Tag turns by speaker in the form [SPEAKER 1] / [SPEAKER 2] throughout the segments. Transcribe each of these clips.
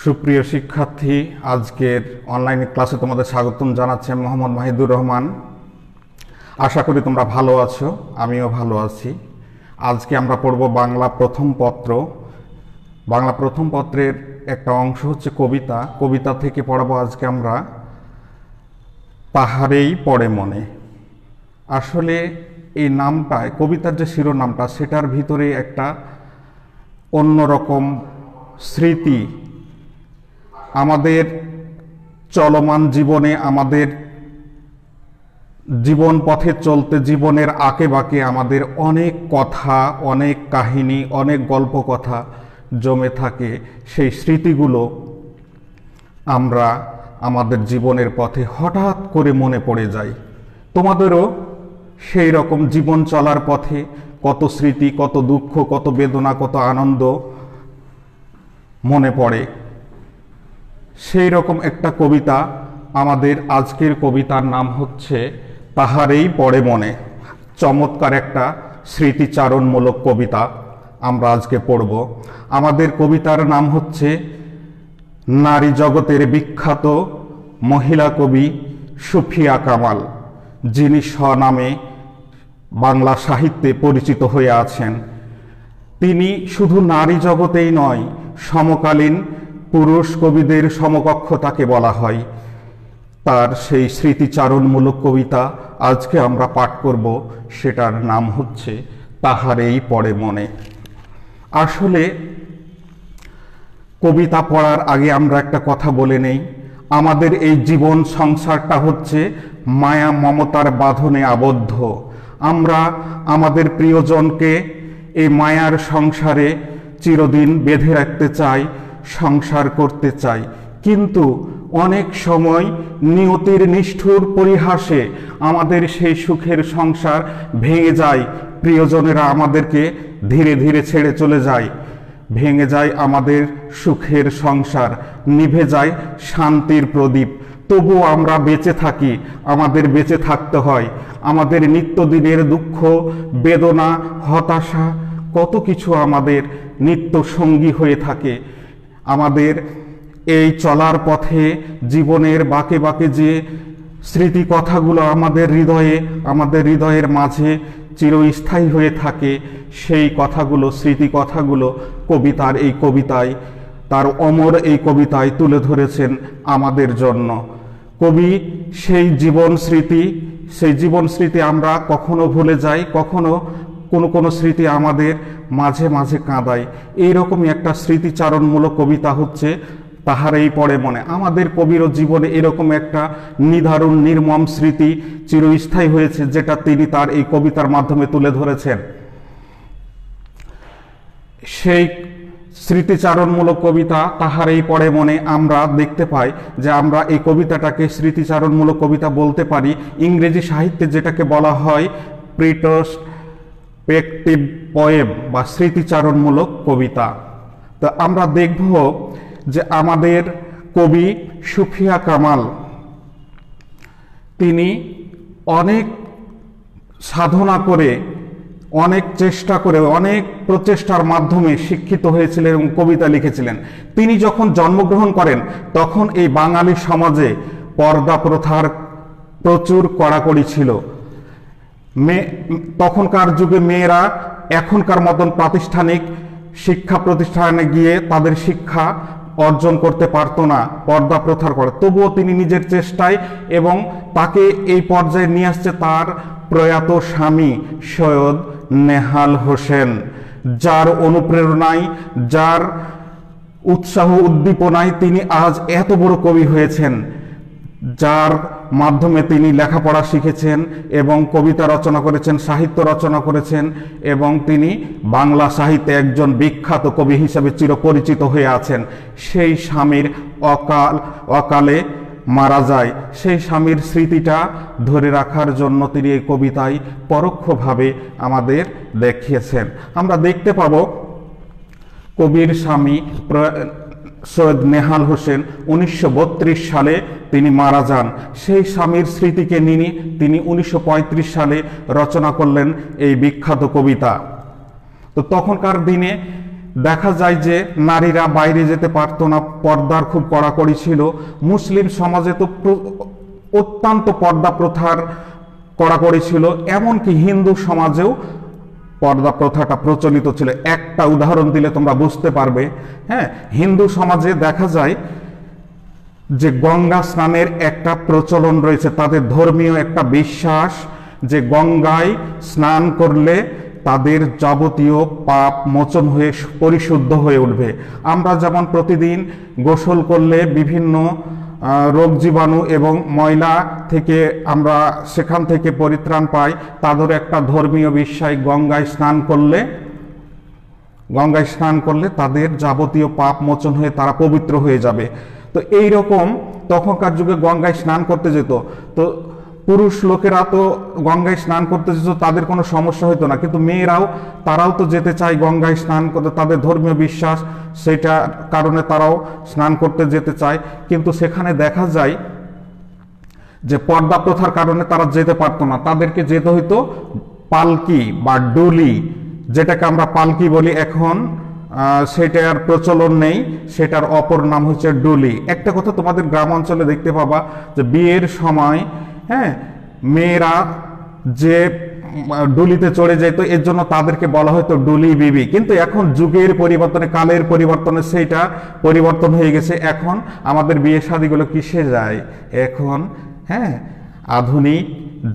[SPEAKER 1] সুপ্রিয় শিক্ষার্থী, আজকের অনলাইন ক্লাসে তোমাদের স্বাগতম জানাচ্ছি মোহাম্মদ মাহিদুর রহমান। আশা করি তোমরা ভালো আছো, আমিও ভালো আছি। আজকে আমরা পড়ব বাংলা প্রথম পত্র। বাংলা প্রথম পত্রের একটা অংশ হচ্ছে কবিতা। কবিতা থেকে পড়াবো আজকে আমরা তাহারেই পড়ে মনে। আসলে এই নামটায়, কবিতার যে শিরোনামটা, সেটার ভিতরে একটা অন্যরকম স্মৃতি, আমাদের চলমান জীবনে, আমাদের জীবন পথে চলতে, জীবনের আঁকে বাঁকে আমাদের অনেক কথা, অনেক কাহিনী, অনেক গল্প কথা জমে থাকে। সেই স্মৃতিগুলো আমরা আমাদের জীবনের পথে হঠাৎ করে মনে পড়ে যায়। তোমাদেরও সেই রকম জীবন চলার পথে কত স্মৃতি, কত দুঃখ, কত বেদনা, কত আনন্দ মনে পড়ে। সেই রকম একটা কবিতা আমাদের আজকের কবিতার নাম হচ্ছে তাহারেই পড়ে মনে। চমৎকার একটা স্মৃতিচারণমূলক কবিতা আমরা আজকে পড়ব। আমাদের কবিতার নাম হচ্ছে নারী জগতের বিখ্যাত মহিলা কবি সুফিয়া কামাল, যিনি স্বনামে বাংলা সাহিত্যে পরিচিত হয়ে আছেন। তিনি শুধু নারী জগতেই নয়, সমকালীন পুরুষ কবিদের সমকক্ষ তাকে বলা হয়। তার সেই স্মৃতিচারণমূলক কবিতা আজকে আমরা পাঠ করব, সেটার নাম হচ্ছে তাহারেই পড়ে মনে। আসলে কবিতা পড়ার আগে আমরা একটা কথা বলে নেই। আমাদের এই জীবন সংসারটা হচ্ছে মায়া মমতার বাঁধনে আবদ্ধ। আমরা আমাদের প্রিয়জনকে এই মায়ার সংসারে চিরদিন বেঁধে রাখতে চাই, সংসার করতে চাই, কিন্তু অনেক সময় নিয়তির নিষ্ঠুর পরিহাসে আমাদের সেই সুখের সংসার ভেঙে যায়। প্রিয়জনেরা আমাদেরকে ধীরে ধীরে ছেড়ে চলে যায়, ভেঙে যায় আমাদের সুখের সংসার, নিভে যায় শান্তির প্রদীপ। তবুও আমরা বেঁচে থাকি, আমাদের বেঁচে থাকতে হয়। আমাদের নিত্যদিনের দুঃখ, বেদনা, হতাশা, কত কিছু আমাদের নিত্য সঙ্গী হয়ে থাকে। আমাদের এই চলার পথে, জীবনের বাঁকে বাঁকে যে স্মৃতি কথাগুলো আমাদের হৃদয়ের মাঝে চিরস্থায়ী হয়ে থাকে, সেই কথাগুলো, স্মৃতি কথাগুলো কবিতার এই কবিতায়, তার অমর এই কবিতায় তুলে ধরেছেন আমাদের জন্য। কবি সেই জীবন স্মৃতি আমরা কখনো ভুলে যাই, কখনো কোনো স্মৃতি আমাদের মাঝে মাঝে কাঁদায়। এইরকমই একটা স্মৃতিচারণমূলক কবিতা হচ্ছে তাহারেই পড়ে মনে। আমাদের কবিরও জীবনে এরকম একটা নিদারুণ নির্মম স্মৃতি চিরস্থায়ী হয়েছে, যেটা তিনি তার এই কবিতার মাধ্যমে তুলে ধরেছেন। সেই স্মৃতিচারণমূলক কবিতা তাহারেই পড়ে মনে আমরা দেখতে পাই যে আমরা এই কবিতাটাকে স্মৃতিচারণমূলক কবিতা বলতে পারি। ইংরেজি সাহিত্যে যেটাকে বলা হয় প্রেট্রোস্পেকটিভ পোয়েম বা স্মৃতিচারণমূলক কবিতা। তো আমরা দেখব যে আমাদের কবি সুফিয়া কামাল, তিনি অনেক সাধনা করে, অনেক চেষ্টা করে, অনেক প্রচেষ্টার মাধ্যমে শিক্ষিত হয়েছিলেন এবং কবিতা লিখেছিলেন। তিনি যখন জন্মগ্রহণ করেন তখন এই বাঙালি সমাজে পর্দা প্রথার প্রচুর কড়াকড়ি ছিল। তখনকার যুগে মেয়েরা এখনকার মতন প্রাতিষ্ঠানিক শিক্ষা প্রতিষ্ঠানে গিয়ে তাদের শিক্ষা অর্জন করতে পারতো না, পর্দা প্রথার করে। তবুও তিনি নিজের চেষ্টায়, এবং তাকে এই পর্যায়ে নিয়ে আসছে তার প্রয়াত স্বামী সৈয়দ নেহাল হোসেন, যার অনুপ্রেরণায়, যার উৎসাহ উদ্দীপনায় তিনি আজ এত বড় কবি হয়েছেন, যার মাধ্যমে তিনি লেখাপড়া শিখেছেন এবং কবিতা রচনা করেছেন, সাহিত্য রচনা করেছেন, এবং তিনি বাংলা সাহিত্যে একজন বিখ্যাত কবি হিসেবে চিরপরিচিত হয়ে আছেন। সেই স্বামীর অকালে মারা যায়, সেই স্বামীর স্মৃতিটা ধরে রাখার জন্য তিনি এই কবিতায় পরোক্ষভাবে আমাদের দেখিয়েছেন। আমরা দেখতে পাব কবির স্বামী সৈয়দ নেহাল হোসেন 1932 সালে তিনি মারা যান। সেই স্বামীর স্মৃতিকে নিয়ে তিনি 1935 সালে রচনা করলেন এই বিখ্যাত কবিতা। তো তখনকার দিনে দেখা যায় যে নারীরা বাইরে যেতে পারতো না, পর্দার খুব কড়াকড়ি ছিল। মুসলিম সমাজে তো অত্যন্ত পর্দা প্রথার কড়াকড়ি ছিল, এমনকি হিন্দু সমাজেও পর্দা প্রথাটা প্রচলিত ছিল। একটা উদাহরণ দিলে তোমরা বুঝতে পারবে। হ্যাঁ, হিন্দু সমাজে দেখা যায় যে গঙ্গা স্নানের একটা প্রচলন রয়েছে, তাদের ধর্মীয় একটা বিশ্বাস যে গঙ্গায় স্নান করলে তাদের যাবতীয় পাপ মোচন হয়ে পরিশুদ্ধ হয়ে উঠবে। আমরা যেমন প্রতিদিন গোসল করলে বিভিন্ন রোগ জীবাণু এবং ময়লা থেকে আমরা সেখান থেকে পরিত্রাণ পাই, তাদের একটা ধর্মীয় বিশ্বাস গঙ্গায় স্নান করলে তাদের যাবতীয় পাপ মোচন হয়ে তারা পবিত্র হয়ে যাবে। তো এই রকম তখনকার যুগে গঙ্গায় স্নান করতে যেত। তো পুরুষ লোকেরা তো গঙ্গায় স্নান করতে যেত, তাদের কোনো সমস্যা হতো না, কিন্তু তারাও তো যেতে চায় গঙ্গায় স্নান করতে, তাদের ধর্মীয় বিশ্বাস সেটা কারণে তারাও স্নান করতে যেতে চায়। কিন্তু সেখানে দেখা যায় যে পর্দা প্রথার কারণে তারা যেতে পারতো না, তাদেরকে যেতে হইতো পালকি বা ডুলি, যেটাকে আমরা পালকি বলি এখন সেটার প্রচলন নেই, সেটার অপর নাম হচ্ছে ডুলি। একটা কথা তোমাদের গ্রাম অঞ্চলে দেখতে পাবা যে বিয়ের সময় হ্যাঁ মেয়েরা যে ডুলিতে চড়ে যেত, এর জন্য তাদেরকে বলা হয়তো ডুলি বিবি। কিন্তু এখন যুগের পরিবর্তনে, কালের পরিবর্তনে সেইটা পরিবর্তন হয়ে গেছে। এখন আমাদের বিয়ে শাদীগুলো কিসে যায়, এখন হ্যাঁ আধুনিক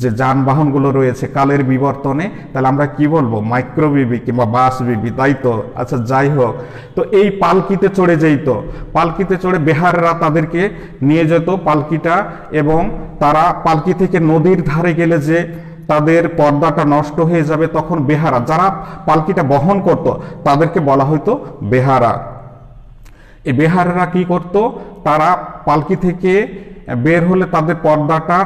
[SPEAKER 1] যে যানবাহনগুলো রয়েছে কালের বিবর্তনে, তাহলে আমরা কি বলবো, মাইক্রো বিবি কিংবা বাস বিবি, তাই তো? আচ্ছা, যাই হোক, তো এই পালকিতে চড়ে যেত, পালকিতে চড়ে বেহাররা তাদেরকে নিয়ে যেত পালকিটা, এবং তারা পালকি থেকে নদীর ধারে গেলে যে তাদের পর্দাটা নষ্ট হয়ে যাবে, তখন বেহারা যারা পালকিটা বহন করত তাদেরকে বলা হয়তো বেহারা। এই বেহারারা কি করত, তারা পালকি থেকে বের হলে তাদের পর্দাটা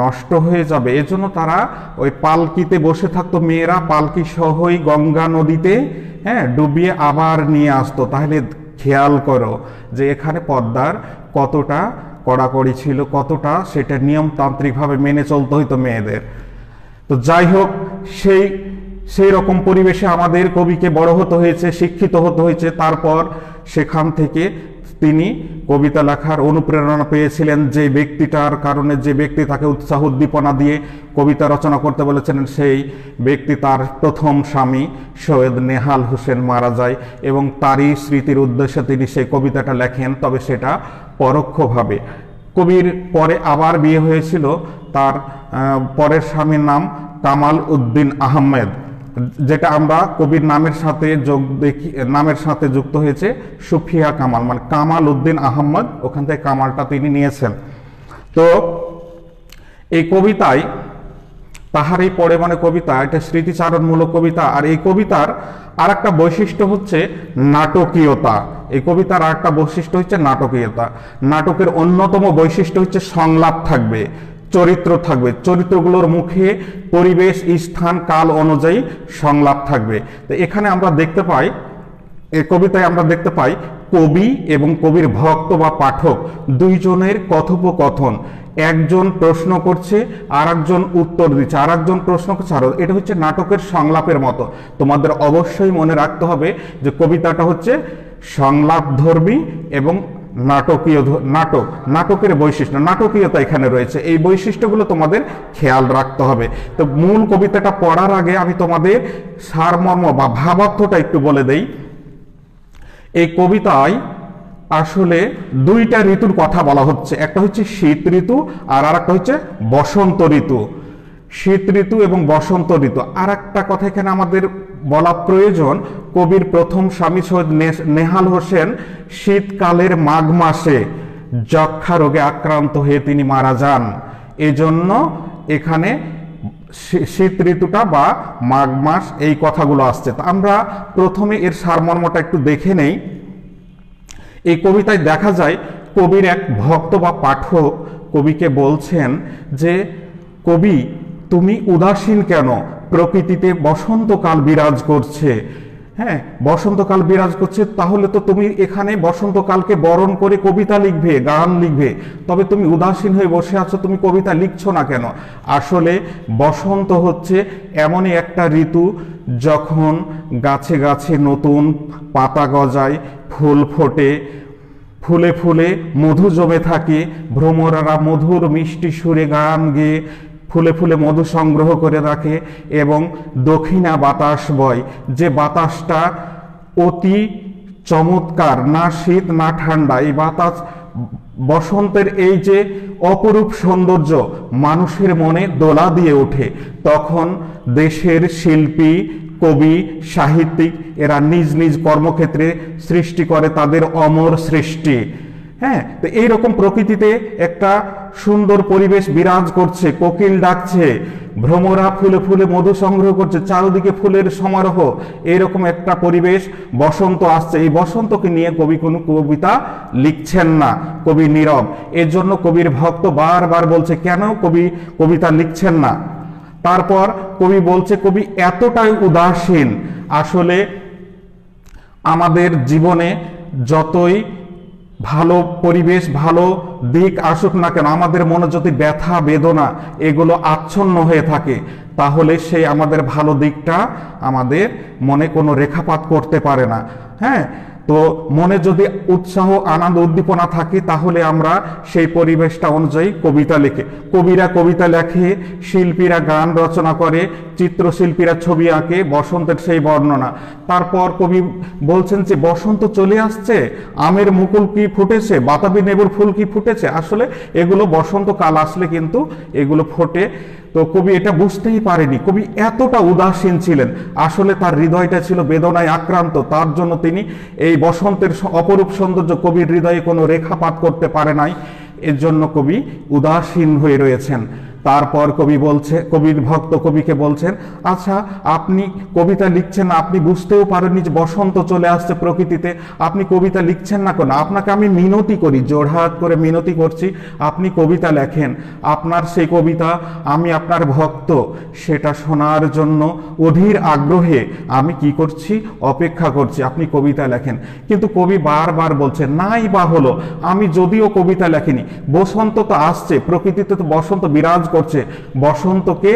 [SPEAKER 1] নষ্ট হয়ে যাবে, এজন্য তারা ওই পালকিতে বসে থাকতো, মেয়েরা পালকি সহই গঙ্গা নদীতে হ্যাঁ ডুবিয়ে আবার নিয়ে আসতো। তাহলে খেয়াল করো যে এখানে পর্দার কতটা কড়াকড়ি ছিল, কতটা সেটা নিয়মতান্ত্রিকভাবে মেনে চলতে হইতো মেয়েদের। তো যাই হোক, সেই রকম পরিবেশে আমাদের কবিকে বড় হতে হয়েছে, শিক্ষিত হতে হয়েছে। তারপর সেখান থেকে তিনি কবিতা লেখার অনুপ্রেরণা পেয়েছিলেন, যে ব্যক্তিটার কারণে, যে ব্যক্তি তাকে উৎসাহ উদ্দীপনা দিয়ে কবিতা রচনা করতে বলেছিলেন, সেই ব্যক্তি তার প্রথম স্বামী সৈয়দ নেহাল হোসেন মারা যায়, এবং তারই স্মৃতির উদ্দেশ্যে তিনি সেই কবিতাটা লেখেন। তবে সেটা পরোক্ষভাবে। কবির পরে আবার বিয়ে হয়েছিল, তার পরের স্বামীর নাম কামাল উদ্দিন আহমেদ, যেটা আমরা কবির নামের সাথে যুক্ত হয়েছে সুফিয়া কামাল, মানে কামাল উদ্দিন আহমদ, ওখান থেকে কামালটা তিনি নিয়েছেন। তো এই কবিতায় তাহারই পড়ে মানে কবিতা, এটা স্মৃতিচারণমূলক কবিতা। আর এই কবিতার আর একটা বৈশিষ্ট্য হচ্ছে নাটকীয়তা। এই কবিতার আর একটা বৈশিষ্ট্য হচ্ছে নাটকীয়তা। নাটকের অন্যতম বৈশিষ্ট্য হচ্ছে সংলাপ থাকবে, চরিত্র থাকবে, চরিত্রগুলোর মুখে পরিবেশ, স্থান, কাল অনুযায়ী সংলাপ থাকবে। তো এখানে আমরা দেখতে পাই, এই কবিতায় আমরা দেখতে পাই কবি এবং কবির ভক্ত বা পাঠক দুইজনের কথোপকথন। একজন প্রশ্ন করছে, আর একজন উত্তর দিচ্ছে, আর একজন প্রশ্ন করছে, আর এটা হচ্ছে নাটকের সংলাপের মতো। তোমাদের অবশ্যই মনে রাখতে হবে যে কবিতাটা হচ্ছে সংলাপধর্মী এবং নাটকের বৈশিষ্ট্য, নাটকীয়তা এখানে রয়েছে। এই বৈশিষ্ট্যগুলো তোমাদের খেয়াল রাখতে হবে। তো মূল কবিতাটা পড়ার আগে আমি তোমাদের সারমর্ম বা ভাবার্থটা একটু বলে দেই। এই কবিতায় আসলে দুইটা ঋতুর কথা বলা হচ্ছে, একটা হচ্ছে শীত ঋতু আর একটা হচ্ছে বসন্ত ঋতু। শীত ঋতু এবং বসন্ত ঋতু। আর একটা কথা এখানে আমাদের বলা প্রয়োজন, কবির প্রথম স্বামী সৈয়দ নেহাল হোসেন শীতকালের মাঘ মাসে যক্ষা রোগে আক্রান্ত হয়ে তিনি মারা যান। এজন্য এখানে শীত ঋতুটা বা মাঘ মাস এই কথাগুলো আসছে। তো আমরা প্রথমে এর সারমর্মটা একটু দেখে নেই। এই কবিতায় দেখা যায় কবির এক ভক্ত বা পাঠক কবিকে বলছেন যে, কবি তুমি উদাসীন কেন, প্রকৃতিতে বসন্তকাল বিরাজ করছে, হ্যাঁ, বসন্তকাল বিরাজ করছে, তাহলে তো তুমি এখানে বসন্তকালকে বরণ করে কবিতা লিখবে, গান লিখবে, তবে তুমি উদাসীন হয়ে বসে আছো, তুমি কবিতা লিখছো না কেন? আসলে বসন্ত হচ্ছে এমনই একটা ঋতু যখন গাছে গাছে নতুন পাতা গজায়, ফুল ফোটে, ফুলে ফুলে মধু জমে থাকে, ভ্রমরারা মধুর মিষ্টি সুরে গান গেয়ে ফুলে ফুলে মধু সংগ্রহ করে রাখে, এবং দক্ষিণা বাতাস বয়, যে বাতাসটা অতি চমৎকার, না শীত না ঠান্ডা। এই বাতাস, বসন্তের এই যে অপরূপ সৌন্দর্য মানুষের মনে দোলা দিয়ে ওঠে। তখন দেশের শিল্পী, কবি, সাহিত্যিক এরা নিজ নিজ কর্মক্ষেত্রে সৃষ্টি করে তাদের অমর সৃষ্টি। হ্যাঁ, তো এইরকম প্রকৃতিতে একটা সুন্দর পরিবেশ বিরাজ করছে, কোকিল ডাকছে, ভ্রমরা ফুলে ফুলে মধু সংগ্রহ করছে, চারদিকে ফুলের সমারোহ, এইরকম একটা পরিবেশ, বসন্ত আসছে। এই বসন্তকে নিয়ে কবি কোনো কবিতা লিখছেন না, কবি নীরব। এর জন্য কবির ভক্ত বারবার বলছে কেন কবি কবিতা লিখছেন না। তারপর কবি বলছে কবি এতটাই উদাসীন। আসলে আমাদের জীবনে যতই ভালো পরিবেশ, ভালো দিক আসুক না কেন, আমাদের মনে যদি ব্যথা বেদনা এগুলো আচ্ছন্ন হয়ে থাকে, তাহলে সেই আমাদের ভালো দিকটা আমাদের মনে কোনো রেখাপাত করতে পারে না। হ্যাঁ, তো মনে যদি উৎসাহ, আনন্দ, উদ্দীপনা থাকে, তাহলে আমরা সেই পরিবেশটা অনুযায়ী কবিতা লিখে, কবিরা কবিতা লেখে, শিল্পীরা গান রচনা করে, চিত্রশিল্পীরা ছবি আঁকে, বসন্তের সেই বর্ণনা। তারপর কবি বলছেন যে বসন্ত চলে আসছে, আমের মুকুল কি ফুটেছে, বাতাবি লেবুর ফুল কি ফুটেছে। আসলে এগুলো বসন্তকাল আসলে কিন্তু এগুলো ফোটে। তো কবি এটা বুঝতেই পারেনি, কবি এতটা উদাসীন ছিলেন। আসলে তার হৃদয়টা ছিল বেদনায় আক্রান্ত, তার জন্য তিনি এই বসন্তের অপরূপ সৌন্দর্য কবির হৃদয়ে কোনো রেখাপাত করতে পারে নাই, এর জন্য কবি উদাসীন হয়ে রয়েছেন। তারপর কবি বলছে, কবির ভক্ত কবিকে বলছেন, আচ্ছা আপনি কবিতা লিখছেন না, আপনি বুঝতেও পারেননি যে বসন্ত চলে আসছে প্রকৃতিতে, আপনি কবিতা লিখছেন না কেন? আপনাকে আমি মিনতি করি, জোড়হাত করে মিনতি করছি, আপনি কবিতা লেখেন। আপনার সেই কবিতা, আমি আপনার ভক্ত, সেটা শোনার জন্য অধীর আগ্রহে আমি কি করছি, অপেক্ষা করছি, আপনি কবিতা লেখেন। কিন্তু কবি বারবার বলছেন, নাই বা হলো, আমি যদিও কবিতা লেখিনি, বসন্ত তো আসছে, প্রকৃতিতে তো বসন্ত বিরাজ করছে, বসন্তকে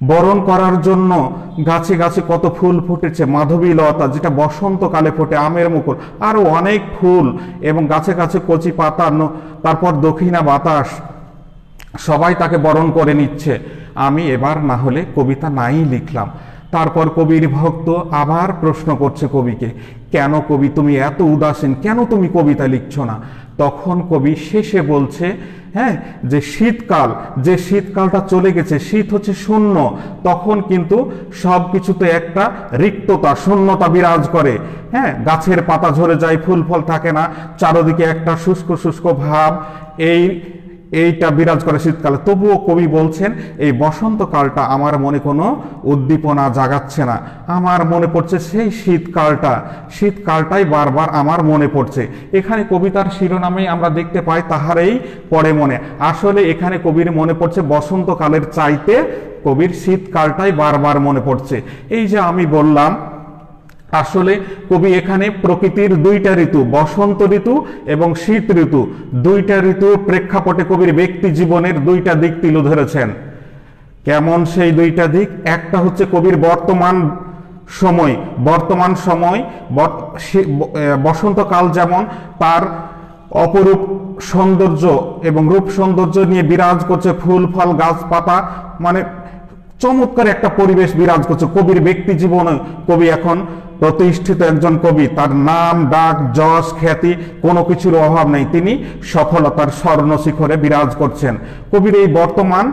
[SPEAKER 1] বরণ করার জন্য গাছে গাছে কত ফুল ফুটেছে, মাধবী লতা যেটা বসন্তকালে ফোটে, আমের মুকুল, আরো অনেক ফুল, এবং গাছে গাছে কচি পাতা, তারপর দক্ষিণা বাতাস, সবাই তাকে বরণ করে নিচ্ছে। আমি এবার না হলে কবিতা নাই লিখলাম। তারপর কবির ভক্ত আবার প্রশ্ন করছে কবিকে, কেন কবি তুমি এত উদাসীন, কেন তুমি কবিতা লিখছো না? তখন কবি শেষে বলছে, হ্যাঁ, যে শীতকাল, যে শীতকালটা চলে গেছে, শীত হচ্ছে শূন্য, তখন কিন্তু সব কিছুতে একটা রিক্ততা, শূন্যতা বিরাজ করে। হ্যাঁ, গাছের পাতা ঝরে যায়, ফুল ফল থাকে না, চারদিকে একটা শুষ্ক শুষ্ক ভাব, এইটা বিরাজ করে শীতকালে। তবুও কবি বলছেন, এই বসন্তকালটা আমার মনে কোনো উদ্দীপনা জাগাচ্ছে না, আমার মনে পড়ছে সেই শীতকালটাই বারবার আমার মনে পড়ছে। এখানে কবিতার শিরোনামেই আমরা দেখতে পাই, তাহারেই পড়ে মনে। আসলে এখানে কবির মনে পড়ছে বসন্তকালের চাইতে কবির শীতকালটাই বারবার মনে পড়ছে। এই যে আমি বললাম, আসলে কবি এখানে প্রকৃতির দুইটা ঋতু, বসন্ত ঋতু এবং শীত ঋতু, দুইটা ঋতুর প্রেক্ষাপটে কবির ব্যক্তি জীবনের দুইটা দিক তুলে ধরেছেন। কেমন সেই দুইটা দিক? একটা হচ্ছে কবির বর্তমান সময়, বসন্তকাল যেমন তার অপরূপ সৌন্দর্য এবং রূপ সৌন্দর্য নিয়ে বিরাজ করছে, ফুল ফল গাছপাতা, মানে চমৎকার একটা পরিবেশ বিরাজ করছে। কবির ব্যক্তি জীবনে কবি এখন প্রতিষ্ঠিত একজন কবি, তার নাম ডাক যশ খ্যাতি কোনো কিছুর অভাব নেই, তিনি সফলতার স্বর্ণ শিখরে বিরাজ করছেন। কবির এই বর্তমান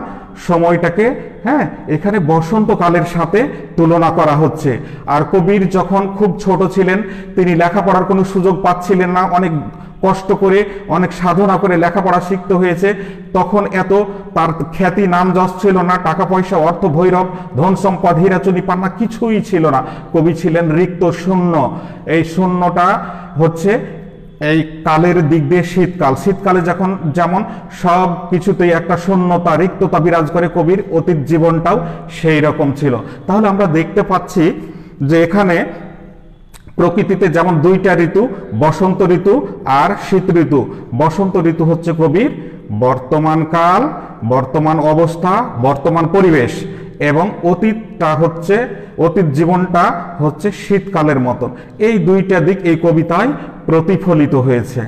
[SPEAKER 1] সময়টাকে, হ্যাঁ, এখানে বসন্তকালের সাথে তুলনা করা হচ্ছে। আর কবির যখন খুব ছোট ছিলেন, তিনি লেখাপড়ার কোনো সুযোগ পাচ্ছিলেন না, অনেক কষ্ট করে, অনেক সাধনা করে লেখাপড়া শিখতে হয়েছে। তখন এত তার খ্যাতি নাম যশ ছিল না, টাকা পয়সা, অর্থ ভৈরব, ধন সম্পদ, হীরাচুনি পান্না কিছুই ছিল না। কবি ছিলেন রিক্ত, শূন্য। এই শূন্যটা হচ্ছে এই কালের দিক দিয়ে শীতকালে যেমন সব কিছুতেই একটা শূন্যতা, রিক্ততা বিরাজ করে, কবির অতীত জীবনটাও সেই রকম ছিল। তাহলে আমরা দেখতে পাচ্ছি যে এখানে প্রকৃতিতে যেমন দুইটা ঋতু, বসন্ত ঋতু আর শীত ঋতু। বসন্ত ঋতু হচ্ছে কবির বর্তমান কাল, বর্তমান অবস্থা, বর্তমান পরিবেশ, এবং অতীত জীবনটা হচ্ছে শীতকালের মতন। এই দুইটা দিক এই কবিতায় প্রতিফলিত হয়েছে।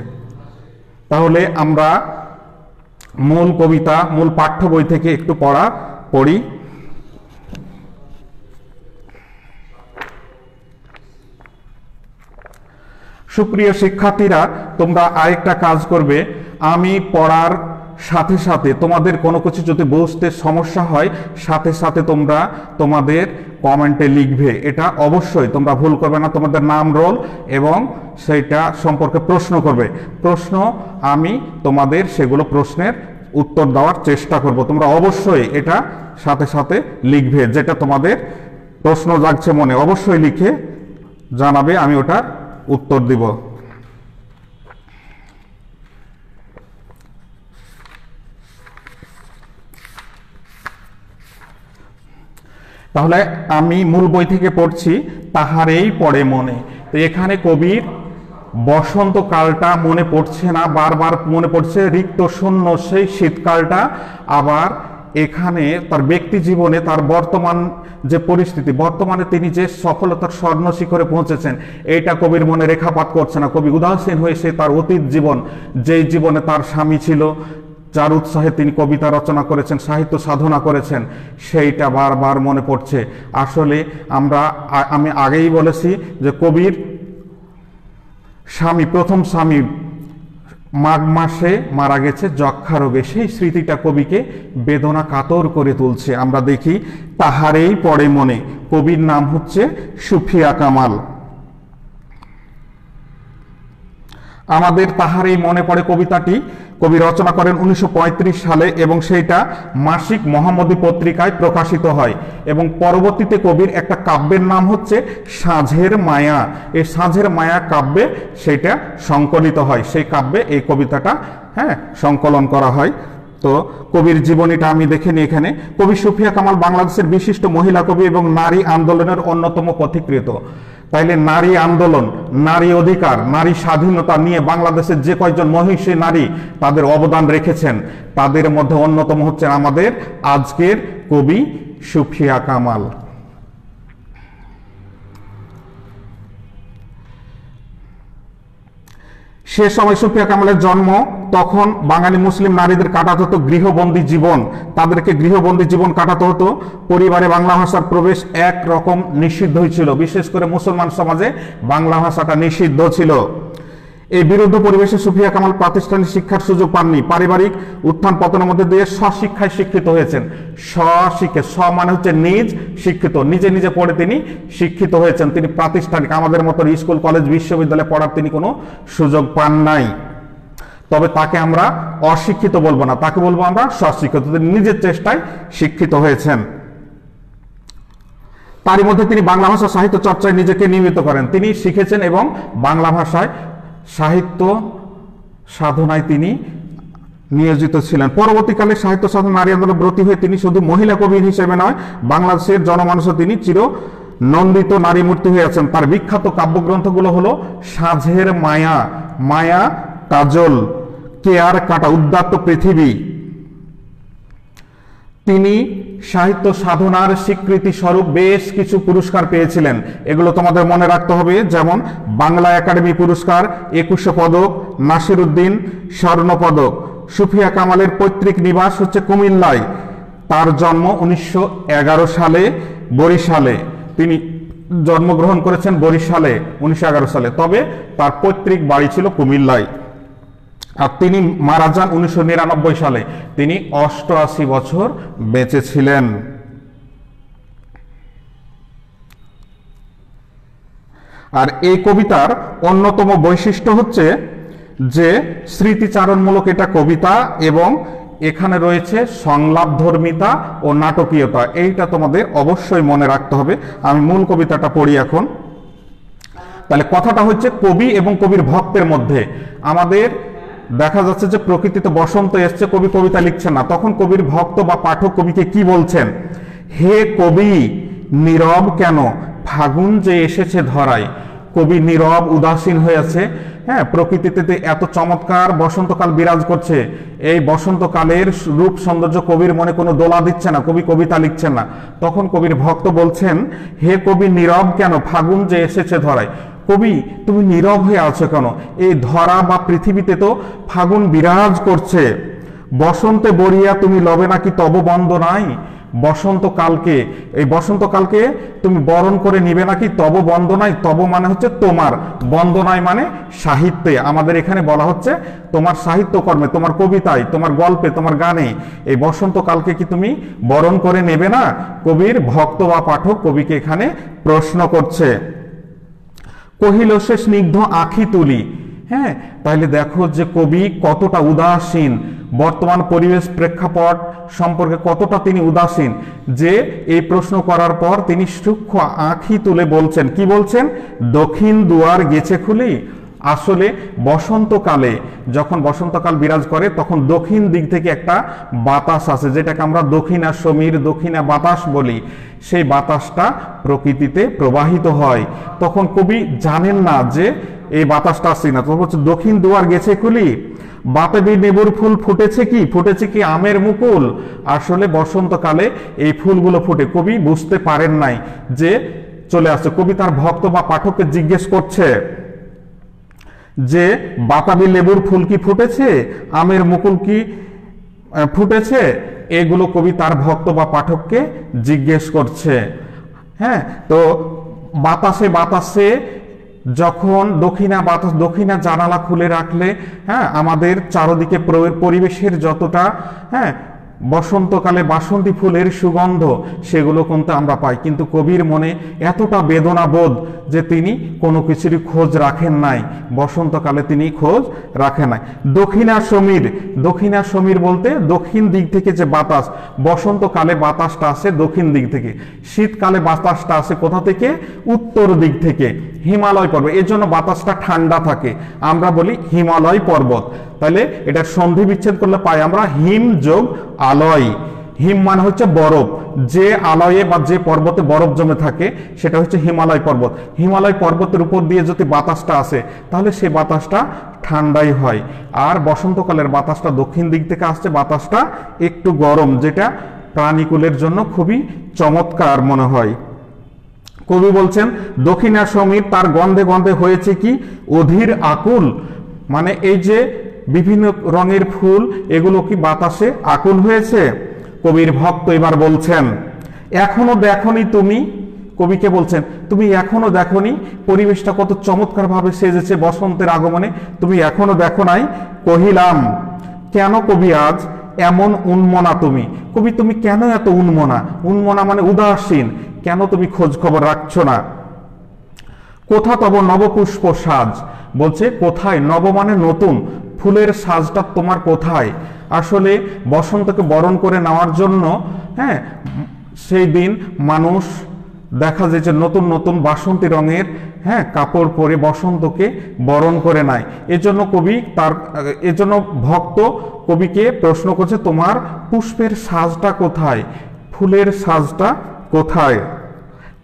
[SPEAKER 1] তাহলে আমরা মূল কবিতা, মূল পাঠ্য বই থেকে একটু পড়ি। সুপ্রিয় শিক্ষার্থীরা, তোমরা আরেকটা কাজ করবে, আমি পড়ার সাথে সাথে তোমাদের কোনো কিছু যদি বুঝতে সমস্যা হয়, সাথে সাথে তোমরা তোমাদের কমেন্টে লিখবে। এটা অবশ্যই তোমরা ভুল করবে না, তোমাদের নাম, রোল এবং সেইটা সম্পর্কে প্রশ্ন করবে। প্রশ্ন আমি তোমাদের সেগুলো প্রশ্নের উত্তর দেওয়ার চেষ্টা করব। তোমরা অবশ্যই এটা সাথে সাথে লিখবে, যেটা তোমাদের প্রশ্ন জাগছে মনে, অবশ্যই লিখে জানাবে, আমি ওটার উত্তর দিব। তাহলে আমি মূল বই থেকে পড়ছি, তাহারেই পড়ে মনে। তো এখানে কবির বসন্তকালটা মনে পড়ছে না, বারবার মনে পড়ছে রিক্ত শূন্য সেই শীতকালটা। আবার এখানে তার ব্যক্তি জীবনে তার বর্তমান যে পরিস্থিতি, বর্তমানে তিনি যে সফলতার স্বর্ণ শিখরে পৌঁছেছেন, এইটা কবির মনে রেখাপাত করছে না। কবি উদাসীন হয়ে সে তার অতীত জীবন, যেই জীবনে তার স্বামী ছিল, যার উৎসাহে তিনি কবিতা রচনা করেছেন, সাহিত্য সাধনা করেছেন, সেইটা বারবার মনে পড়ছে। আসলে আমি আগেই বলেছি যে কবির প্রথম স্বামী মাঘ মাসে মারা গেছে যক্ষা রোগে। সেই স্মৃতিটা কবিকে বেদনা কাতর করে তুলছে। আমরা দেখি তাহারেই পড়ে মনে। কবির নাম হচ্ছে সুফিয়া কামাল। আমাদের তাহারেই মনে পড়ে কবিতাটি কবি রচনা করেন 1935 সালে, এবং সেইটা মাসিক মোহাম্মদী পত্রিকায় প্রকাশিত হয়। এবং পরবর্তীতে কবির একটা কাব্যের নাম হচ্ছে সাঁঝের মায়া। এই সাঁঝের মায়া কাব্যে সেইটা সংকলিত হয়, সেই কাব্যে এই কবিতাটা সংকলন করা হয়। তো কবির জীবনীটা আমি দেখে নিই এখানে। কবি সুফিয়া কামাল বাংলাদেশের বিশিষ্ট মহিলা কবি এবং নারী আন্দোলনের অন্যতম পথিকৃত। তাইলে নারী আন্দোলন, নারী অধিকার, নারী স্বাধীনতা নিয়ে বাংলাদেশের যে কয়েকজন মহিষী নারী তাদের অবদান রেখেছেন, তাদের মধ্যে অন্যতম হচ্ছেন আমাদের আজকের কবি সুফিয়া কামাল। সে সময় সুফিয়া কামালের জন্ম, তখন বাঙালি মুসলিম নারীদের কাটাতে হতো গৃহবন্দী জীবন, তাদেরকে গৃহবন্দী জীবন কাটাতে হতো। পরিবারে বাংলা ভাষার প্রবেশ একরকম নিষিদ্ধই ছিল, বিশেষ করে মুসলমান সমাজে বাংলা ভাষাটা নিষিদ্ধ ছিল। এই বিরুদ্ধ পরিবেশে সুফিয়া কামাল প্রাতিষ্ঠানিক শিক্ষার সুযোগ পাননি। পারিবারিক উত্থান পতনের মধ্যে দিয়ে স্বশিক্ষায় শিক্ষিত হয়েছেন। স্ব মানে হচ্ছে নিজ, শিক্ষিত, নিজে নিজে পড়ে তিনি শিক্ষিত হয়েছেন। তিনি প্রাতিষ্ঠানিক, আমাদের মতো স্কুল, কলেজ, বিশ্ববিদ্যালয়ে পড়ার তিনি কোনো সুযোগ পান নাই। তবে তাকে আমরা অশিক্ষিত বলবো না, তাকে বলবো আমরা স্বশিক্ষিত। তিনি নিজের চেষ্টায় শিক্ষিত হয়েছেন। তারই মধ্যে তিনি বাংলা ভাষা সাহিত্য চর্চায় নিজেকে নিয়মিত করেন। তিনি শিখেছেন এবং বাংলা ভাষায় সাহিত্য সাধনায় তিনি নিয়োজিত ছিলেন। পরবর্তীকালে সাহিত্য সাধনা, নারী আন্দোলনে ব্রতী হয়ে তিনি শুধু মহিলা কবি হিসেবে নয়, বাংলাদেশের জনমানুষে তিনি চির নন্দিত নারী মূর্তি হয়ে আছেন। তার বিখ্যাত কাব্যগ্রন্থগুলো হলো সাঁঝের মায়া, মায়া কাজল, কেয়ার কাটা, উদ্যাত্ত পৃথিবী। তিনি সাহিত্য সাধনার স্বীকৃতি স্বরূপ বেশ কিছু পুরস্কার পেয়েছিলেন, এগুলো তোমাদের মনে রাখতে হবে। যেমন বাংলা একাডেমি পুরস্কার, 21 পদক, নাসির উদ্দিন স্বর্ণ পদক। সুফিয়া কামালের পৈতৃক নিবাস হচ্ছে কুমিল্লায়। তার জন্ম 1911 সালে বরিশালে। তিনি জন্মগ্রহণ করেছেন বরিশালে 1911 সালে, তবে তার পৈতৃক বাড়ি ছিল কুমিল্লায়। আর তিনি মারা যান 1999 সালে। তিনি 88 বছর বেঁচে ছিলেন। আর এই কবিতার অন্যতম বৈশিষ্ট্য হচ্ছে যে স্মৃতিচারণমূলক এটা কবিতা, এবং এখানে রয়েছে সংলাপধর্মিতা ও নাটকীয়তা। এইটা তোমাদের অবশ্যই মনে রাখতে হবে। আমি মূল কবিতাটা পড়ি এখন। তাহলে কথাটা হচ্ছে কবি এবং কবির ভক্তের মধ্যে। আমাদের দেখা যাচ্ছে যে প্রকৃতিতে বসন্ত এসছে, কবি কবিতা লিখছেন না, তখন কবির ভক্ত বা পাঠক কবিকে কি বলছেন? হে কবি নীরব কেন, ফাগুন যে এসেছে ধরায়। কবি নীরব উদাসীন হয়ে আছে। হ্যাঁ, প্রকৃতিতে এত চমৎকার বসন্তকাল বিরাজ করছে, এই বসন্তকালের রূপ সৌন্দর্য কবির মনে কোনো দোলা দিচ্ছে না, কবি কবিতা লিখছেন না। তখন কবির ভক্ত বলছেন, হে কবি নীরব কেন, ফাগুন যে এসেছে ধরায়। কবি তুমি নীরব হয়ে আছো কেন? এই ধরা বা পৃথিবীতে তো ফাগুন বিরাজ করছে। বসন্তে বরিয়া তুমি লবে নাকি তব বন্দনায়। বসন্তকালকে, এই বসন্তকালকে তুমি বরণ করে নিবে নাকি তব বন্দনায়। তব মানে হচ্ছে তোমার, বন্দনায় মানে সাহিত্যে। আমাদের এখানে বলা হচ্ছে তোমার সাহিত্যকর্মে, তোমার কবিতায়, তোমার গল্পে, তোমার গানে এই বসন্তকালকে কি তুমি বরণ করে নেবে না? কবির ভক্ত বা পাঠক কবিকে এখানে প্রশ্ন করছে। কহিল সে স্নিগ্ধ আখি তুলি। হ্যাঁ, তাহলে দেখো যে কবি কতটা উদাসীন, বর্তমান পরিবেশ প্রেক্ষাপট সম্পর্কে কতটা তিনি উদাসীন, যে এই প্রশ্ন করার পর তিনি সূক্ষ্ম আঁখি তুলে বলছেন, কি বলছেন? দক্ষিণ দুয়ার গেছে খুলি। আসলে বসন্তকালে যখন বসন্তকাল বিরাজ করে তখন দক্ষিণ দিক থেকে একটা বাতাস আসে, যেটাকে আমরা দক্ষিণা সমীর, দক্ষিণা বাতাস বলি। সেই বাতাসটা প্রকৃতিতে প্রবাহিত হয়। তখন কবি জানেন না যে এই বাতাসটা আসছে না, তখন হচ্ছে দক্ষিণ দুয়ার গেছে খুলি। বাতাবি নেবুর ফুল ফুটেছে কি, ফুটেছে কি আমের মুকুল। আসলে বসন্তকালে এই ফুলগুলো ফুটে, কবি বুঝতে পারেন নাই যে চলে আসছে। কবি তার ভক্ত বা পাঠককে জিজ্ঞেস করছে যে বাতাবি লেবুর ফুল কি ফুটেছে, আমের মুকুল কি ফুটেছে। এগুলো কবি তার ভক্ত বা পাঠককে জিজ্ঞেস করছে। হ্যাঁ, তো বাতাসে বাতাসে যখন দক্ষিণা বাতাস, দক্ষিণা জানালা খুলে রাখলে হ্যাঁ আমাদের চারদিকে পরিবেশের যতটা হ্যাঁ বসন্তকালে বাসন্তী ফুলের সুগন্ধ সেগুলো কিন্তু আমরা পাই, কিন্তু কবির মনে এতটা বেদনা বোধ যে তিনি কোনো কিছুরই খোঁজ রাখেন নাই। বসন্তকালে তিনি খোঁজ রাখেন নাই। দক্ষিণা সমীর, দক্ষিণা সমীর বলতে দক্ষিণ দিক থেকে যে বাতাস, বসন্তকালে বাতাসটা আসে দক্ষিণ দিক থেকে, শীতকালে বাতাসটা আসে কোথা থেকে? উত্তর দিক থেকে, হিমালয় পর্বত। এর জন্য বাতাসটা ঠান্ডা থাকে, আমরা বলি হিমালয় পর্বত। তাহলে এটার সন্ধি বিচ্ছেদ করলে পাই আমরা হিম যোগ আলয়। হিম মানে হচ্ছে বরফ, যে আলয়ে বা যে পর্বতে বরফ জমে থাকে সেটা হচ্ছে হিমালয় পর্বত। হিমালয় পর্বতের উপর দিয়ে যদি বাতাসটা আসে তাহলে সেই বাতাসটা ঠান্ডাই হয়। আর বসন্তকালের বাতাসটা দক্ষিণ দিক থেকে আসছে, বাতাসটা একটু গরম, যেটা প্রাণীকুলের জন্য খুবই চমৎকার মনে হয়। কবি বলছেন দক্ষিণা সমীর তার গন্ধে গন্ধে হয়েছে কি অধীর আকুল। মানে এই যে বিভিন্ন রঙের ফুল এগুলো কি বাতাসে আকুল হয়েছে? কবির ভক্ত এবার বলছেন এখনো দেখনি তুমি। কবিকে বলছেন তুমি এখনো দেখনি পরিবেশটা কত চমৎকার ভাবে সেজেছে বসন্তের আগমনে, তুমি এখনো দেখো নাই। কহিলাম কেন কবি আজ এমন উন্মনা তুমি। কবি তুমি কেন এত উন্মনা? উন্মনা মানে উদাসীন, কেন তুমি খোঁজ খবর রাখছো না? কোথা তব নবপুষ্প সাজ। বলছে কোথায়, নব মানে নতুন, ফুলের সাজটা তোমার কোথায়? আসলে বসন্তকে বরণ করে নেওয়ার জন্য হ্যাঁ সেই দিন মানুষ দেখা যায় যে নতুন নতুন বাসন্তী রঙের হ্যাঁ কাপড় পরে বসন্তকে বরণ করে নেয়। এজন্য কবি তার এজন্য ভক্ত কবিকে প্রশ্ন করছে তোমার পুষ্পের সাজটা কোথায়, ফুলের সাজটা কোথায়?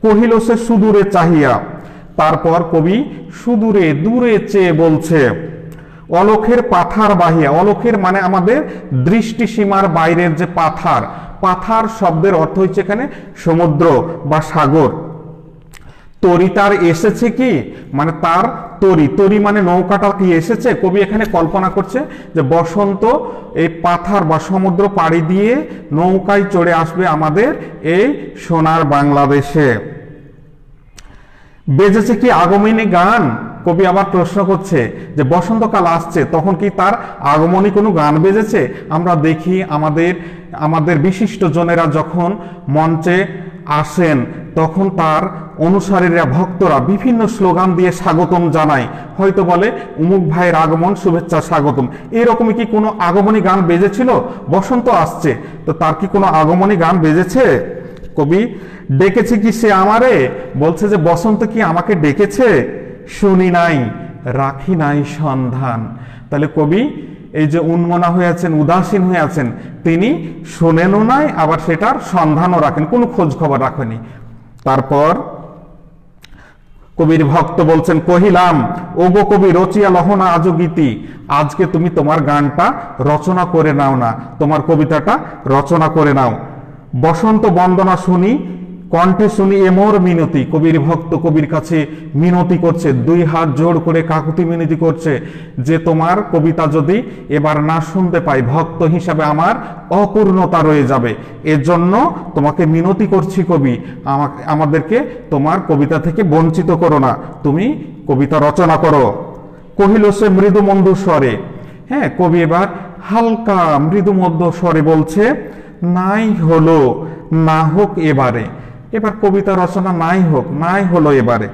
[SPEAKER 1] কহিল সে সুদূরে চাহিয়া। তারপর কবি সুদূরে দূরে চেয়ে বলছে অলখের পাথার বাহিয়া। অলখের মানে আমাদের দৃষ্টিসীমার বাইরের যে পাথার, পাথার শব্দের অর্থ হচ্ছে এখানে সমুদ্র বা সাগর। তরি তার এসেছে কি, মানে তার তরি, তরি মানে নৌকাটা কি এসেছে? কবি এখানে কল্পনা করছে যে বসন্ত এই পাথার বা সমুদ্র পাড়ি দিয়ে নৌকায় চড়ে আসবে আমাদের এই সোনার বাংলাদেশে। বেজেছে কি আগমনী গান। কবি আবার প্রশ্ন করছে যে বসন্তকাল আসছে তখন কি তার আগমনী কোনো গান বেজেছে? আমরা দেখি আমাদের বিশিষ্ট জনেরা যখন মঞ্চে আসেন তখন তার অনুসারীরা ভক্তরা বিভিন্ন স্লোগান দিয়ে স্বাগতম জানায়, হয়তো বলে উমুক ভাইয়ের আগমন শুভেচ্ছা স্বাগতম। এরকমই কি কোনো আগমনী গান বেজেছিল? বসন্ত আসছে তো তার কি কোনো আগমনী গান বেজেছে? কবি ডেকেছে কি সে আমারে। বলছে যে বসন্ত কি আমাকে ডেকেছে? শুনি নাই রাখি নাই সন্ধান। তাহলে কবি এই যে উন্মনা হয়ে আছেন, উদাসীন হয়ে আছেন, তিনি শোনেনও নাই আবার সেটার সন্ধানও রাখেন, কোনো খোঁজ খবর রাখেনি। তারপর কবির ভক্ত বলছেন, কহিলাম ওগো কবি রচিয়া লহনা আজ গীতি, আজকে তুমি তোমার গানটা রচনা করে নাও না, তোমার কবিতাটা রচনা করে নাও। বসন্ত বন্দনা শুনি কণ্ঠে শুনি এমোর মিনতি, কবির ভক্ত কবির কাছে মিনতি করছে, দুই হাত জোড় করে কাকুতি মিনতি করছে যে তোমার কবিতা যদি এবার না শুনতে পাই, ভক্ত হিসাবে আমার অপূর্ণতা রয়ে যাবে, এজন্য তোমাকে মিনতি করছি কবি, আমাদেরকে তোমার কবিতা থেকে বঞ্চিত করো না, তুমি কবিতা রচনা করো। কহিল সে মৃদু মন্দু স্বরে, হ্যাঁ, কবি এবার হালকা মৃদু মধ্য স্বরে বলছে, নাই হলো না হোক এবারে, এবার কবিতা রচনা নাই হোক, নাই হলো এবারে।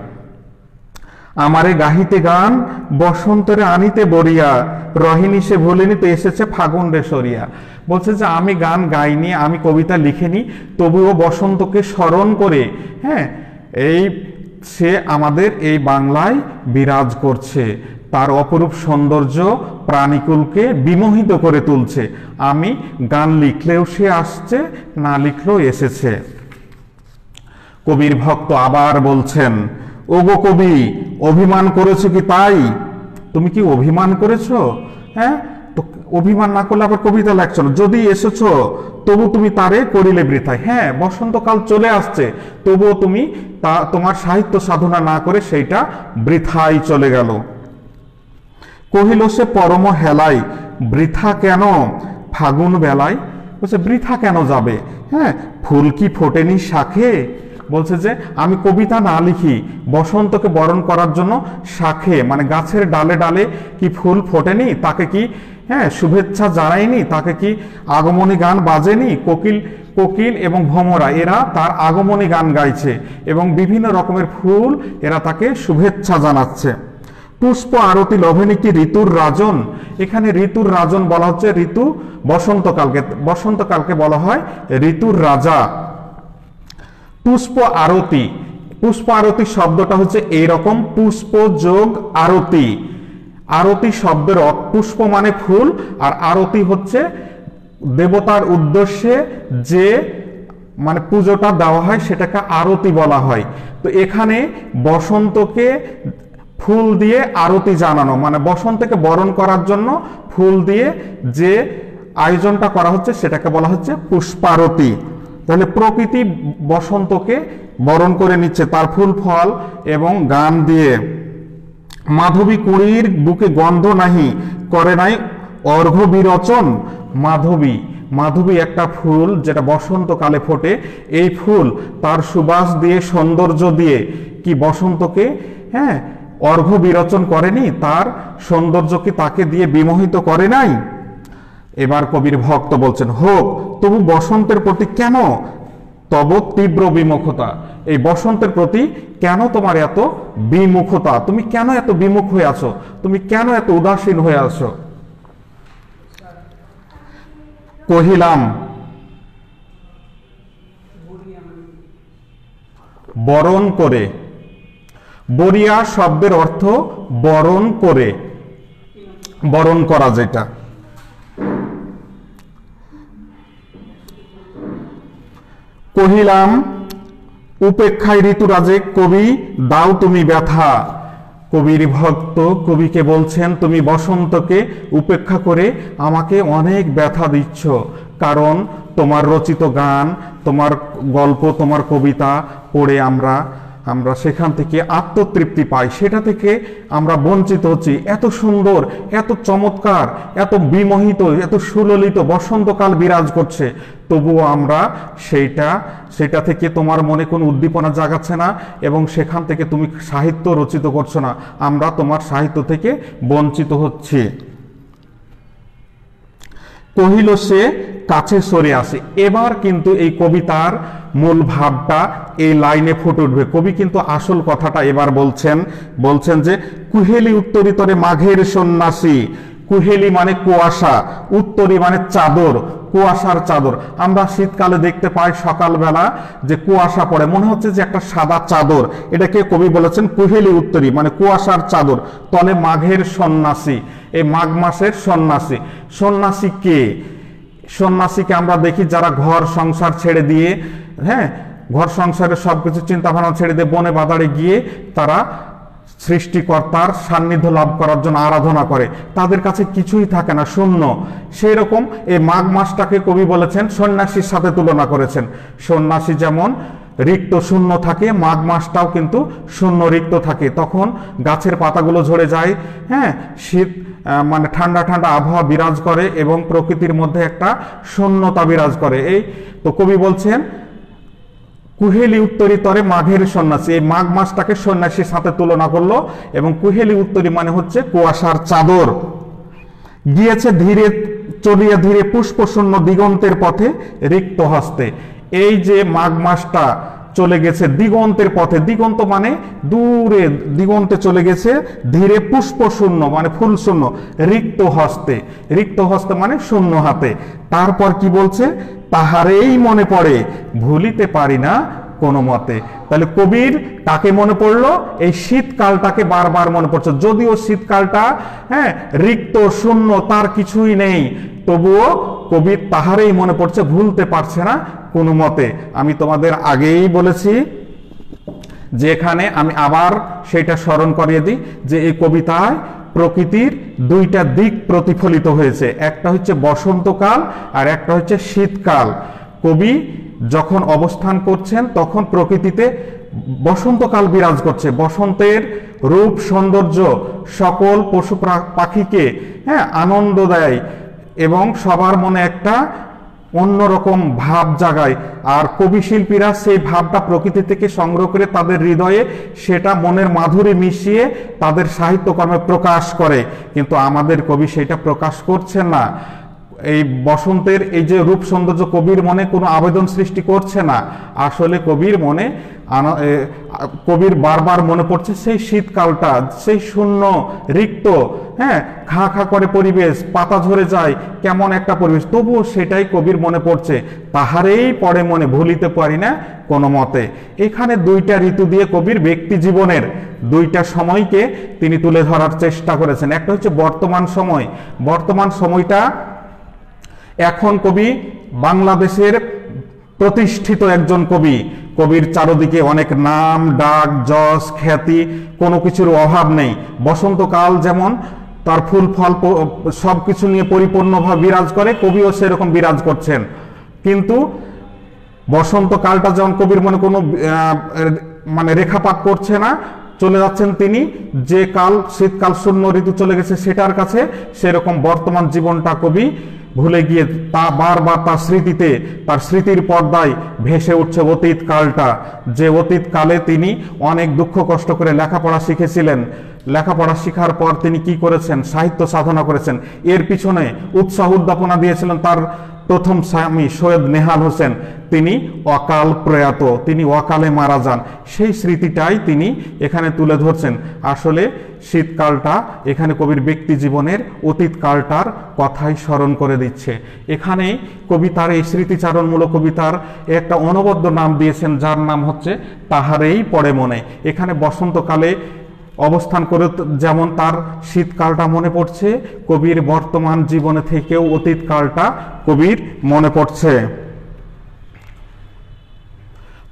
[SPEAKER 1] আমারে গাহিতে গান বসন্তরে আনিতে বরিয়া, রহিনী সে ভুলিনি তো এসেছে ফাগুন রে সরিয়া। বলছে যে আমি গান গাইনি, আমি কবিতা লিখিনি, তবুও বসন্তকে স্মরণ করে, হ্যাঁ, এই সে আমাদের এই বাংলায় বিরাজ করছে, তার অপরূপ সৌন্দর্য প্রাণীকুলকে বিমোহিত করে তুলছে। আমি গান লিখলেও সে আসছে, না লিখলেও এসেছে। কবির ভক্ত আবার বলছেন, ওগো কবি অভিমান করেছো কি তাই? তুমি কি অভিমান করেছো? হ্যাঁ, তো অভিমান না করলে আবার কবিতা লেখছো না, যদি এসেছো তবু তুমি তারে করিলে বৃথায়। হ্যাঁ, বসন্তকাল চলে আসছে, তবুও তুমি তোমার সাহিত্য সাধনা না করে সেইটা বৃথায় চলে গেল। কহিল সে পরম হেলাই, বৃথা কেন ফাগুন বেলায়? বলছে বৃথা কেন যাবে? হ্যাঁ, ফুল কি ফোটেনি শাখে? বলছে যে আমি কবিতা না লিখি, বসন্তকে বরণ করার জন্য শাখে মানে গাছের ডালে ডালে কি ফুল ফোটেনি? তাকে কি, হ্যাঁ, শুভেচ্ছা জানায়নি? তাকে কি আগমনী গান বাজেনি? কোকিল এবং ভ্রমরা এরা তার আগমনী গান গাইছে এবং বিভিন্ন রকমের ফুল এরা তাকে শুভেচ্ছা জানাচ্ছে। পুষ্প আরতি লভেনি কি ঋতুর রাজন? এখানে ঋতুর রাজন বলা হচ্ছে ঋতু বসন্তকালকে বলা হয় ঋতুর রাজা। পুষ্প আরতি, পুষ্প আরতি শব্দটা হচ্ছে এইরকম, পুষ্প যোগ আরতি। আরতি শব্দের পুষ্প মানে ফুল, আর আরতি হচ্ছে দেবতার উদ্দেশ্যে যে মানে পুজোটা দেওয়া হয় সেটাকে আরতি বলা হয়। তো এখানে বসন্তকে ফুল দিয়ে আরতি জানানো, মানে বসন্তকে বরণ করার জন্য ফুল দিয়ে যে আয়োজনটা করা হচ্ছে সেটাকে বলা হচ্ছে পুষ্পারতি। তাহলে প্রকৃতি বসন্তকে বরণ করে নিচ্ছে তার ফুল ফল এবং গান দিয়ে। মাধবী কুড়ির বুকে গন্ধ নাহি, করে নাই অর্ঘ্য বিরচন। মাধবী একটা ফুল যেটা বসন্তকালে ফোটে, এই ফুল তার সুবাস দিয়ে সৌন্দর্য দিয়ে কি বসন্তকে, হ্যাঁ, অর্ঘ্য বিরচন করেনি? তার সৌন্দর্য কি তাকে দিয়ে বিমোহিত করে নাই? এবার কবির ভক্ত বলছেন, হোক তবু বসন্তের প্রতি কেন তব তীব্র বিমুখতা? এই বসন্তের প্রতি কেন তোমার এত বিমুখতা? তুমি কেন এত বিমুখ হয়ে আছো? তুমি কেন এত উদাসীন হয়ে আছো? কহিলাম বরণ করে। বরিয়া শব্দের অর্থ বরণ করে, বরণ করা যেটা। কহিলাম উপেক্ষায় ঋতুরাজে কবি দাও তুমি ব্যথা। কবির ভক্ত কবিকে বলছেন, তুমি বসন্তকে উপেক্ষা করে আমাকে অনেক ব্যথা দিচ্ছ, কারণ তোমার রচিত গান, তোমার গল্প, তোমার কবিতা পড়ে আমরা সেখান থেকে আত্মতৃপ্তি পাই, সেটা থেকে আমরা বঞ্চিত হচ্ছি। এত সুন্দর, এত চমৎকার, এত বিমোহিত, এত সুললিত বসন্তকাল বিরাজ করছে, তবুও আমরা সেটা থেকে তোমার মনে কোনো উদ্দীপনা জাগাচ্ছে না এবং সেখান থেকে তুমি সাহিত্য রচিত করছো না। আমরা তোমার সাহিত্য থেকে বঞ্চিত হচ্ছি। কহিল সে কাছে সরে আসে। এবার কিন্তু এই কবিতার মূল ভাবটা এই লাইনে ফুটে উঠবে। কবি কিন্তু আসল কথাটা এবার বলছেন যে কুহেলি উত্তরিতরে মাঘের সন্ন্যাসী। কুহেলি মানে কুয়াশা, উত্তরি মানে চাদর, কুয়াশার চাদর। আমরা শীতকালে দেখতে পাই সকালবেলা যে কুয়াশা পড়ে, মনে হচ্ছে যে একটা সাদা চাদর। এটাকে কবি বলেছেন কুহেলি উত্তরি মানে কুয়াশার চাদর, তলে মাঘের সন্ন্যাসী। এই মাঘ মাসের সন্ন্যাসী। সন্ন্যাসী কে? সন্ন্যাসীকে আমরা দেখি যারা ঘর সংসার ছেড়ে দিয়ে, হ্যাঁ, ঘর সংসারের সবকিছু চিন্তা ভাবনা ছেড়ে দিয়ে বনে বাজারে গিয়ে তারা সৃষ্টিকর্তার সান্নিধ্য লাভ করার জন্য আরাধনা করে, তাদের কাছে কিছুই থাকে না, শূন্য। সেই রকম এই মাঘ মাসটাকে কবি বলেছেন সন্ন্যাসীর সাথে তুলনা করেছেন। সন্ন্যাসী যেমন রিক্ত শূন্য থাকে, মাঘ মাসটাও কিন্তু শূন্য রিক্ত থাকে। তখন গাছের পাতাগুলো ঝরে যায়, হ্যাঁ, শীত মানে ঠান্ডা ঠান্ডা আবহাওয়া বিরাজ করে এবং প্রকৃতির মধ্যে একটা শূন্যতা বিরাজ করে। এই তো কবি বলছেন কুহেলি উত্তরীতরে মাঘের সন্ন্যাসী, এই মাঘ মাসটাকে সন্ন্যাসীর সাথে তুলনা করলো। এবং কুহেলি উত্তরী মানে হচ্ছে কুয়াশার চাদর। গিয়েছে ধীরে চলিয়া ধীরে পুষ্পশূন্য দিগন্তের পথে রিক্ত হস্তে। এই যে মাঘ মাসটা চলে গেছে দিগন্তের পথে, দিগন্ত মানে দূরে, দিগন্তে চলে গেছে ধীরে পুষ্পশূন্য মানে ফুল শূন্য, রিক্ত হস্তে, রিক্ত হস্তে মানে শূন্য হাতে। তারপর কি বলছে, তাহারেই মনে পড়ে ভুলিতে পারি না কোনো মতে। তাহলে কবির তাকে মনে পড়লো, এই শীতকালটাকে বারবার মনে পড়ছে। যদিও শীতকালটা হ্যাঁ রিক্ত শূন্য, তার কিছুই নেই, তবুও কবির তাহারেই মনে পড়ছে, ভুলতে পারছে না কোনো মতে। আমি তোমাদের আগেই বলেছি যে এখানে আমি আবার সেটা স্মরণ করিয়ে দিই যে এই কবিতায় প্রকৃতির দুইটা দিক প্রতিফলিত হয়েছে, একটা হচ্ছে বসন্তকাল আর একটা হচ্ছে শীতকাল। কবি যখন অবস্থান করছেন তখন প্রকৃতিতে বসন্তকাল বিরাজ করছে, বসন্তের রূপ সৌন্দর্য সকল পশু পাখিকে হ্যাঁ আনন্দ দেয় এবং সবার মনে একটা অন্যরকম ভাব জাগায়। আর কবি শিল্পীরা সেই ভাবটা প্রকৃতি থেকে সংগ্রহ করে তাদের হৃদয়ে সেটা মনের মাধুরী মিশিয়ে তাদের সাহিত্যকর্মে প্রকাশ করে। কিন্তু আমাদের কবি সেটা প্রকাশ করছেন না। এই বসন্তের এই যে রূপ সৌন্দর্য কবির মনে কোনো আবেদন সৃষ্টি করছে না। আসলে কবির মনে কবির বারবার মনে পড়ছে সেই শীতকালটা, সেই শূন্য রিক্ত, হ্যাঁ খা খা করে পরিবেশ, পাতা ঝরে যায়, কেমন একটা পরিবেশ, তবুও সেটাই কবির মনে পড়ছে। তাহারেই পড়ে মনে ভুলিতে পারি না কোনো মতে। এখানে দুইটা ঋতু দিয়ে কবির ব্যক্তি জীবনের দুইটা সময়কে তিনি তুলে ধরার চেষ্টা করেছেন। একটা হচ্ছে বর্তমান সময়, বর্তমান সময়টা এখন কবি বাংলাদেশের প্রতিষ্ঠিত একজন কবি, কবির চারদিকে অনেক নাম ডাক যশ খ্যাতি, কোনো কিছুর অভাব নেই। বসন্তকাল যেমন তার ফুল ফল সবকিছু নিয়ে পরিপূর্ণভাবে বিরাজ করে, কবিও সেরকম বিরাজ করছেন। কিন্তু বসন্তকালটা যেমন কবির মনে কোনো মানে রেখাপাত করছে না, চলে যাচ্ছেন তিনি যে কাল শীতকাল শূন্য ঋতু চলে গেছে সেটার কাছে, সেরকম বর্তমান জীবনটা কবি ভুলে গিয়ে তা বারবার তার স্মৃতিতে, তার স্মৃতির পর্দায় ভেসে উঠছে অতীত কালটা, যে অতীত কালে তিনি অনেক দুঃখ কষ্ট করে লেখাপড়া শিখেছিলেন। লেখাপড়া শিখার পর তিনি কি করেছেন, সাহিত্য সাধনা করেছেন। এর পিছনে উৎসাহ উদ্দীপনা দিয়েছিলেন তার প্রথম স্বামী সৈয়দ নেহাল হোসেন, তিনি অকাল প্রয়াত, তিনি অকালে মারা যান। সেই স্মৃতিটাই তিনি এখানে তুলে ধরছেন। আসলে শীতকালটা এখানে কবির ব্যক্তি জীবনের অতীত কালটার কথাই স্মরণ করে দিচ্ছে। এখানে কবিতার এই স্মৃতিচারণমূলক কবিতার একটা অনবদ্য নাম দিয়েছেন, যার নাম হচ্ছে তাহারেই পড়ে মনে। এখানে বসন্তকালে অবস্থান করে যেমন তার শীতকালটা মনে পড়ছে, কবির বর্তমান জীবনে থেকেও অতীত কালটা কবির মনে পড়ছে।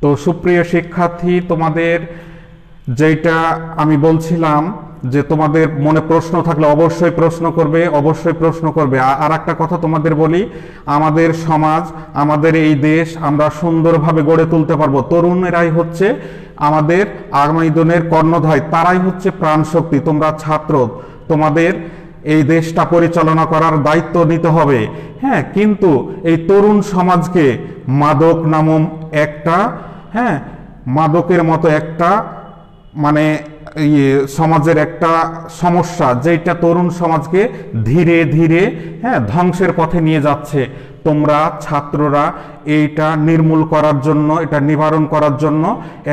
[SPEAKER 1] তো সুপ্রিয় শিক্ষার্থী, তোমাদের যেটা আমি বলছিলাম যে তোমাদের মনে প্রশ্ন থাকলে অবশ্যই প্রশ্ন করবে, অবশ্যই প্রশ্ন করবে। আর একটা কথা তোমাদের বলি, আমাদের সমাজ, আমাদের এই দেশ আমরা সুন্দরভাবে গড়ে তুলতে পারবো। তরুণেরাই হচ্ছে আমাদের আগামী দিনের কর্ণধার, তারাই হচ্ছে প্রাণ শক্তি। তোমরা ছাত্র, তোমাদের এই দেশটা পরিচালনা করার দায়িত্ব নিতে হবে, হ্যাঁ। কিন্তু এই তরুণ সমাজকে মাদক নামক একটা, হ্যাঁ, মাদকের মতো একটা মানে সমাজের একটা সমস্যা, যেটা তরুণ সমাজকে ধীরে ধীরে হ্যাঁ ধ্বংসের পথে নিয়ে যাচ্ছে। তোমরা ছাত্ররা এইটা নির্মূল করার জন্য, এটা নিবারণ করার জন্য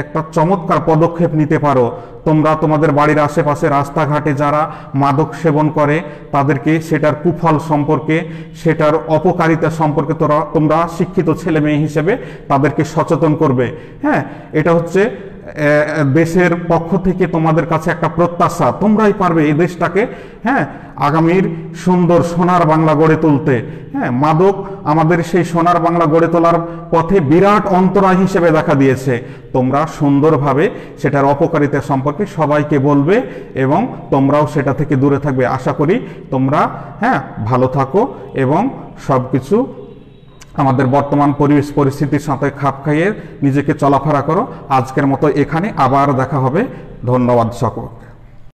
[SPEAKER 1] একটা চমৎকার পদক্ষেপ নিতে পারো। তোমরা তোমাদের বাড়ির আশেপাশে রাস্তাঘাটে যারা মাদক সেবন করে তাদেরকে সেটার কুফল সম্পর্কে, সেটার অপকারিতা সম্পর্কে তোমরা শিক্ষিত ছেলে মেয়ে হিসেবে তাদেরকে সচেতন করবে, হ্যাঁ। এটা হচ্ছে দেশের পক্ষ থেকে তোমাদের কাছে একটা প্রত্যাশা, তোমরাই পারবে এই দেশটাকে আগামীর সুন্দর সোনার বাংলা গড়ে তুলতে। মাদক আমাদের সেই সোনার বাংলা গড়ে তোলার পথে বিরাট অন্তরায় হিসেবে দেখা দিয়েছে। তোমরা সুন্দরভাবে সেটার অপকারিতা সম্পর্কে সবাইকে বলবে এবং তোমরাও সেটা থেকে দূরে থাকবে। আশা করি তোমরা ভালো থাকো এবং সবকিছু আমাদের বর্তমান পরিবেশ পরিস্থিতির সাথে খাপ খাইয়ে নিজেকে চলাফেরা করো। আজকের মতো এখানে, আবার দেখা হবে। ধন্যবাদ সকলকে।